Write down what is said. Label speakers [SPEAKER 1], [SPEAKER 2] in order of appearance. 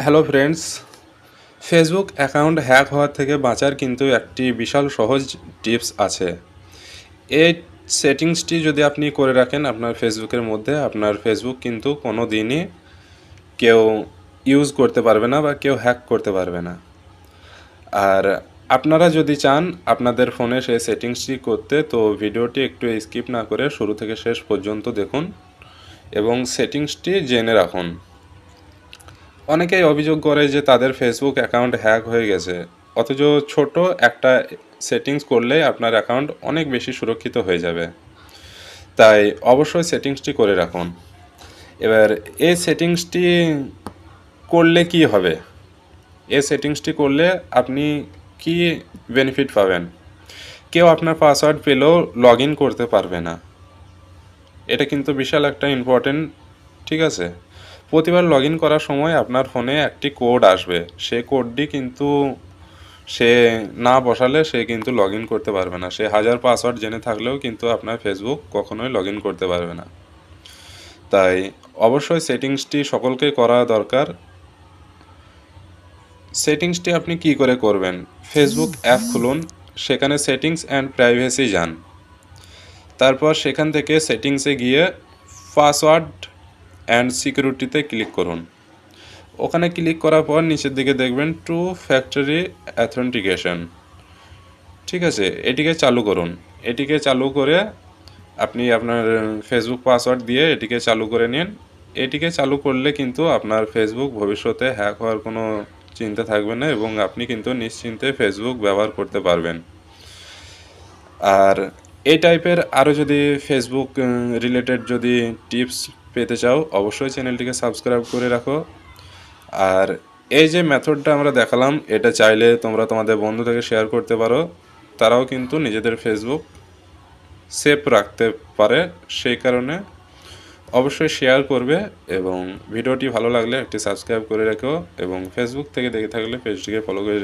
[SPEAKER 1] Hello friends, Facebook account hack হওয়ার থেকে বাঁচার কিন্তু একটি বিশাল সহজ টিপস আছে। এই সেটিংসটি যদি আপনি করে রাখেন আপনার ফেসবুকের মধ্যে, আপনার ফেসবুক কিন্তু কোনো দিনই কেউ ইউজ করতে পারবে না বা কেউ হ্যাক করতে পারবে না। আর আপনারা যদি চান আপনাদের ফোনে সেই সেটিংসটি করতে, তো ভিডিওটি একটু স্কিপ না করে শুরু থেকে শেষ পর্যন্ত দেখুন এবং সেটিংসটি জেনে রাখুন। অনেকেই অভিযোগ করে যে তাদের ফেসবুক অ্যাকাউন্ট হ্যাক হয়ে গেছে, অথচ ছোট একটা সেটিংস করলে আপনার অ্যাকাউন্ট অনেক বেশি সুরক্ষিত হয়ে যাবে। তাই অবশ্যই সেটিংসটি করে রাখুন। এবার এই সেটিংসটি করলে কি হবে, এই সেটিংসটি করলে আপনি কি বেনিফিট পাবেন? কেউ আপনার পাসওয়ার্ড পেলেও লগ ইন করতে পারবে না। এটা কিন্তু বিশাল একটা ইম্পর্টেন্ট, ঠিক আছে? প্রতিবার লগ ইন করার সময় আপনার ফোনে একটি কোড আসবে, সে কোডটি কিন্তু সে না বসালে সে কিন্তু লগ ইন করতে পারবে না। সে হাজার পাসওয়ার্ড জেনে থাকলেও কিন্তু আপনার ফেসবুক কখনোই লগ ইন করতে পারবে না। তাই অবশ্যই সেটিংসটি সকলকে করা দরকার। সেটিংসটি আপনি কি করে করবেন? ফেসবুক অ্যাপ খুলুন, সেখানে সেটিংস অ্যান্ড প্রাইভেসি যান। তারপর সেখান থেকে সেটিংসে গিয়ে পাসওয়ার্ড অ্যান্ড সিকিউরিটিতে ক্লিক করুন। ওখানে ক্লিক করার পর নিচের দিকে দেখবেন টু ফ্যাক্টরি অথেন্টিকেশন, ঠিক আছে? এটিকে চালু করুন। এটিকে চালু করে আপনি আপনার ফেসবুক পাসওয়ার্ড দিয়ে এটিকে চালু করে নিন। এটিকে চালু করলে কিন্তু আপনার ফেসবুক ভবিষ্যতে হ্যাক হওয়ার কোনো চিন্তা থাকবে না এবং আপনি কিন্তু নিশ্চিন্তে ফেসবুক ব্যবহার করতে পারবেন। আর এই টাইপের আরও যদি ফেসবুক রিলেটেড যদি টিপস পেতে চাও, অবশ্যই চ্যানেলটিকে সাবস্ক্রাইব করে রাখো। আর এই যে মেথডটা আমরা দেখালাম, এটা চাইলে তোমরা তোমাদের বন্ধুদেরকে শেয়ার করতে পারো, তারাও কিন্তু নিজেদের ফেসবুক সেফ রাখতে পারে। সেই কারণে অবশ্যই শেয়ার করবে এবং ভিডিওটি ভালো লাগলে একটি সাবস্ক্রাইব করে রেখো এবং ফেসবুক থেকে দেখে থাকলে পেজটিকে ফলো করে